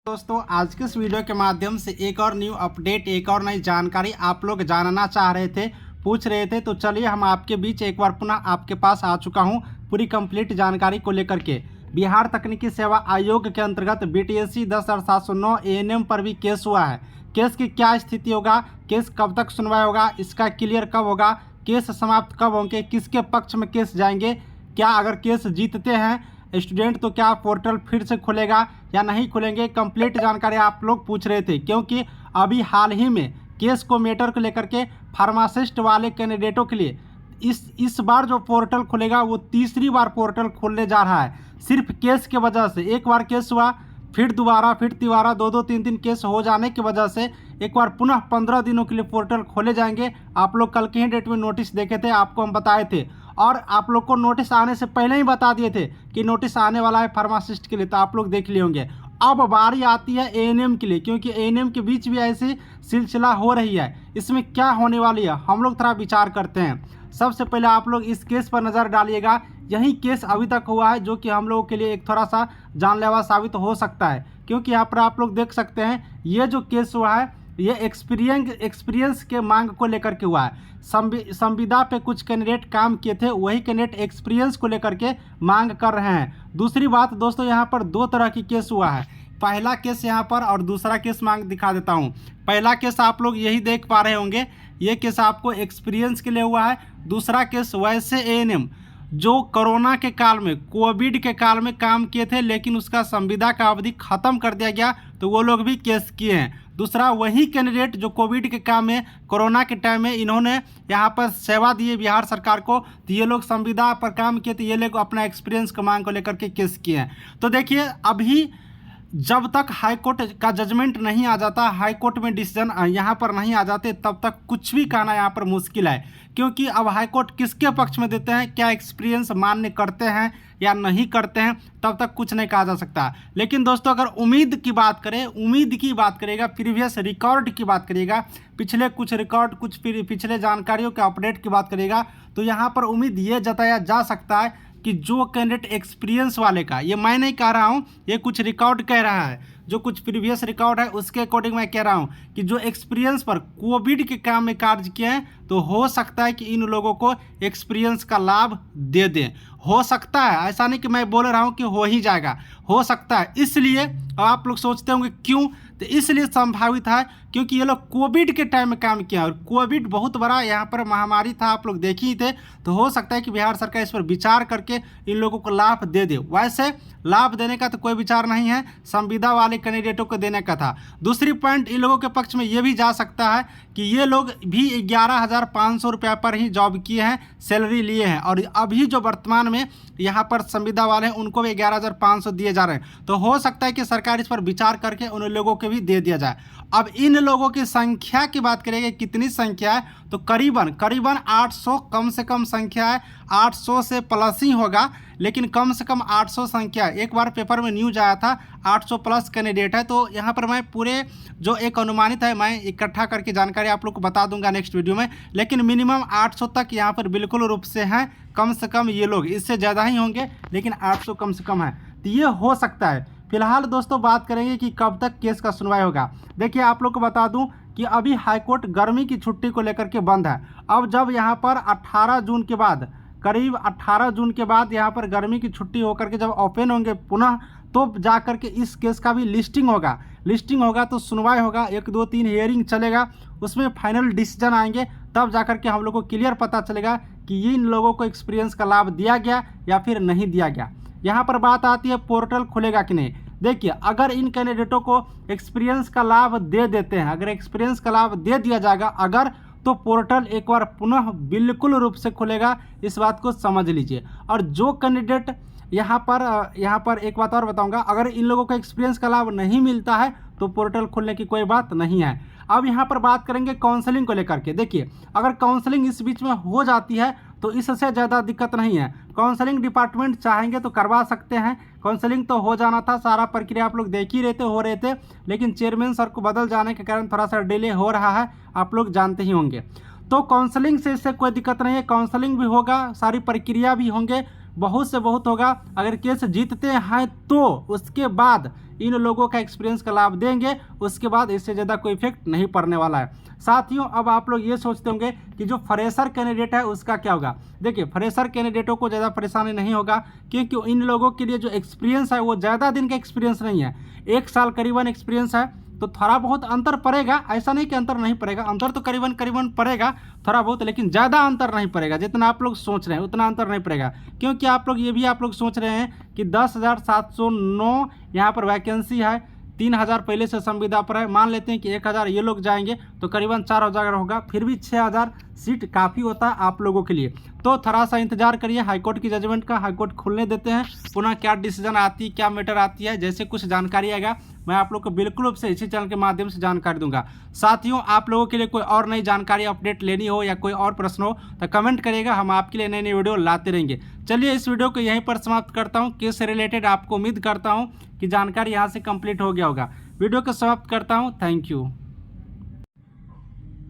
दोस्तों आज के इस वीडियो के माध्यम से एक और न्यू अपडेट, एक और नई जानकारी आप लोग जानना चाह रहे थे, पूछ रहे थे, तो चलिए हम आपके बीच एक बार पुनः आपके पास आ चुका हूं पूरी कंप्लीट जानकारी को लेकर के। बिहार तकनीकी सेवा आयोग के अंतर्गत BTSC 10/709 ANM पर भी केस हुआ है। केस की क्या स्थिति होगा, केस कब तक सुनवाई होगा, इसका क्लियर कब होगा, केस समाप्त कब होंगे, किसके पक्ष में केस जाएंगे, क्या अगर केस जीतते हैं स्टूडेंट तो क्या पोर्टल फिर से खुलेगा या नहीं खुलेंगे, कंप्लीट जानकारी आप लोग पूछ रहे थे। क्योंकि अभी हाल ही में केस को मैटर को लेकर के फार्मासिस्ट वाले कैंडिडेटों के लिए इस बार जो पोर्टल खुलेगा वो तीसरी बार पोर्टल खुलने जा रहा है, सिर्फ केस के वजह से। एक बार केस हुआ, फिर दोबारा, फिर तिबारा, दो तीन केस हो जाने की वजह से एक बार पुनः 15 दिनों के लिए पोर्टल खोले जाएंगे। आप लोग कल के ही डेट में नोटिस देखे थे, आपको हम बताए थे और आप लोग को नोटिस आने से पहले ही बता दिए थे कि नोटिस आने वाला है फार्मासिस्ट के लिए, तो आप लोग देख लिए होंगे। अब बारी आती है ANM के लिए, क्योंकि ANM के बीच भी ऐसी सिलसिला हो रही है। इसमें क्या होने वाली है हम लोग थोड़ा विचार करते हैं। सबसे पहले आप लोग इस केस पर नज़र डालिएगा। यही केस अभी तक हुआ है जो कि हम लोगों के लिए एक थोड़ा सा जानलेवा साबित हो सकता है, क्योंकि यहाँ पर आप लोग देख सकते हैं ये जो केस हुआ है ये एक्सपीरियंस के मांग को लेकर के हुआ है। संविदा पे कुछ कैंडिडेट काम किए थे, वही कैंडिडेट एक्सपीरियंस को लेकर के मांग कर रहे हैं। दूसरी बात दोस्तों, यहाँ पर दो तरह की केस हुआ है। पहला केस यहाँ पर और दूसरा केस मांग दिखा देता हूँ। पहला केस आप लोग यही देख पा रहे होंगे, ये केस आपको एक्सपीरियंस के लिए हुआ है। दूसरा केस वैसे ANM जो कोरोना के काल में, कोविड के काल में काम किए थे लेकिन उसका संविदा का अवधि खत्म कर दिया गया, तो वो लोग भी केस किए हैं। दूसरा वही कैंडिडेट जो कोविड के काम में, कोरोना के टाइम में इन्होंने यहाँ पर सेवा दी बिहार सरकार को, तो ये लोग संविदा पर काम किए, तो ये लोग अपना एक्सपीरियंस की मांग को लेकर के केस किए हैं। तो देखिए अभी जब तक हाई कोर्ट का जजमेंट नहीं आ जाता, हाई कोर्ट में डिसीजन यहाँ पर नहीं आ जाते, तब तक कुछ भी कहना यहाँ पर मुश्किल है। क्योंकि अब हाई कोर्ट किसके पक्ष में देते हैं, क्या एक्सपीरियंस मान्य करते हैं या नहीं करते हैं, तब तक कुछ नहीं कहा जा सकता। लेकिन दोस्तों अगर उम्मीद की बात करें, उम्मीद की बात करिएगा, प्रीवियस रिकॉर्ड की बात करिएगा, पिछले कुछ रिकॉर्ड, कुछ पिछले जानकारियों के अपडेट की बात करिएगा, तो यहाँ पर उम्मीद ये जताया जा सकता है कि जो कैंडिडेट एक्सपीरियंस वाले का, ये मैं नहीं कह रहा हूँ, ये कुछ रिकॉर्ड कह रहा है, जो कुछ प्रीवियस रिकॉर्ड है उसके अकॉर्डिंग मैं कह रहा हूँ कि जो एक्सपीरियंस पर कोविड के काम में कार्य किए हैं, तो हो सकता है कि इन लोगों को एक्सपीरियंस का लाभ दे दें। हो सकता है, ऐसा नहीं कि मैं बोल रहा हूँ कि हो ही जाएगा, हो सकता है। इसलिए आप लोग सोचते होंगे क्यों, तो इसलिए संभावित है क्योंकि ये लोग कोविड के टाइम में काम किया और कोविड बहुत बड़ा यहाँ पर महामारी था, आप लोग देख ही थे। तो हो सकता है कि बिहार सरकार इस पर विचार करके इन लोगों को लाभ दे दे। वैसे लाभ देने का तो कोई विचार नहीं है, संविदा वाले कैंडिडेटों को देने का था। दूसरी पॉइंट इन लोगों के पक्ष में ये भी जा सकता है कि ये लोग भी 11,500 रुपया पर ही जॉब किए हैं, सैलरी लिए हैं, और अभी जो वर्तमान में यहाँ पर संविदा वाले हैं उनको भी 11,500 दिए जा रहे हैं। तो हो सकता है कि सरकार इस पर विचार करके उन लोगों को भी दे दिया जाए। अब इन लोगों की संख्या की बात करेंगे, कितनी संख्या है, तो करीबन 800 कम से कम संख्या है, 800 से प्लस ही होगा, लेकिन कम से कम 800 संख्या है। एक बार पेपर में न्यूज आया था 800 प्लस कैंडिडेट है। तो यहाँ पर मैं पूरे जो एक अनुमानित है मैं इकट्ठा करके जानकारी आप लोग को बता दूंगा नेक्स्ट वीडियो में, लेकिन मिनिमम 800 तक यहाँ पर बिल्कुल रूप से हैं। कम से कम ये लोग, इससे ज़्यादा ही होंगे लेकिन 800 कम से कम है, तो ये हो सकता है। फिलहाल दोस्तों बात करेंगे कि कब तक केस का सुनवाई होगा। देखिए आप लोग को बता दूं कि अभी हाईकोर्ट गर्मी की छुट्टी को लेकर के बंद है। अब जब यहाँ पर 18 जून के बाद, करीब 18 जून के बाद यहाँ पर गर्मी की छुट्टी होकर के जब ओपन होंगे पुनः, तो जा कर के इस केस का भी लिस्टिंग होगा तो सुनवाई होगा, 1 2 3 हियरिंग चलेगा, उसमें फाइनल डिसीजन आएंगे, तब जा कर के हम लोग को क्लियर पता चलेगा कि इन लोगों को एक्सपीरियंस का लाभ दिया गया या फिर नहीं दिया गया। यहाँ पर बात आती है पोर्टल खुलेगा कि नहीं। देखिए अगर इन कैंडिडेटों को एक्सपीरियंस का लाभ दे देते हैं, अगर एक्सपीरियंस का लाभ दे दिया जाएगा अगर, तो पोर्टल एक बार पुनः बिल्कुल रूप से खुलेगा, इस बात को समझ लीजिए। और जो कैंडिडेट यहाँ पर एक बात और बताऊंगा, अगर इन लोगों को एक्सपीरियंस का लाभ नहीं मिलता है तो पोर्टल खुलने की कोई बात नहीं है। अब यहाँ पर बात करेंगे काउंसलिंग को लेकर के। देखिए अगर काउंसलिंग इस बीच में हो जाती है तो इससे ज़्यादा दिक्कत नहीं है। काउंसलिंग डिपार्टमेंट चाहेंगे तो करवा सकते हैं, काउंसलिंग तो हो जाना था, सारा प्रक्रिया आप लोग देख ही हो रहे थे, लेकिन चेयरमैन सर को बदल जाने के कारण थोड़ा सा डिले हो रहा है, आप लोग जानते ही होंगे। तो काउंसलिंग से इससे कोई दिक्कत नहीं है, काउंसलिंग भी होगा, सारी प्रक्रिया भी होंगे, बहुत से बहुत होगा। अगर केस जीतते हैं तो उसके बाद इन लोगों का एक्सपीरियंस का लाभ देंगे, उसके बाद इससे ज़्यादा कोई इफेक्ट नहीं पड़ने वाला है। साथियों, अब आप लोग ये सोचते होंगे कि जो फ्रेशर कैंडिडेट है उसका क्या होगा। देखिए, फ्रेशर कैंडिडेटों को ज़्यादा परेशानी नहीं होगा, क्योंकि इन लोगों के लिए जो एक्सपीरियंस है वो ज़्यादा दिन का एक्सपीरियंस नहीं है, 1 साल करीबन एक्सपीरियंस है। तो थोड़ा बहुत अंतर पड़ेगा, ऐसा नहीं कि अंतर नहीं पड़ेगा, अंतर तो करीबन करीबन पड़ेगा थोड़ा बहुत, लेकिन ज़्यादा अंतर नहीं पड़ेगा। जितना आप लोग सोच रहे हैं उतना अंतर नहीं पड़ेगा, क्योंकि आप लोग ये भी आप लोग सोच रहे हैं कि 10,709 यहाँ पर वैकेंसी है, 3,000 पहले से संविदा पर है। मान लेते हैं कि 1,000 ये लोग जाएंगे तो करीबन 4,000 होगा, फिर भी 6,000 सीट काफ़ी होता है आप लोगों के लिए। तो थोड़ा सा इंतजार करिए हाईकोर्ट की जजमेंट का, हाईकोर्ट खुलने देते हैं, पुनः क्या डिसीजन आती है, क्या मैटर आती है, जैसे कुछ जानकारी आएगा मैं आप लोग को बिल्कुल रूप से इसी चैनल के माध्यम से जानकारी दूंगा। साथियों, आप लोगों के लिए कोई और नई जानकारी अपडेट लेनी हो या कोई और प्रश्न हो तो कमेंट करिएगा, हम आपके लिए नई नई वीडियो लाते रहेंगे। चलिए इस वीडियो को यहीं पर समाप्त करता हूँ। केस से रिलेटेड आपको उम्मीद करता हूँ कि जानकारी यहाँ से कंप्लीट हो गया होगा। वीडियो को समाप्त करता हूँ। Thank you.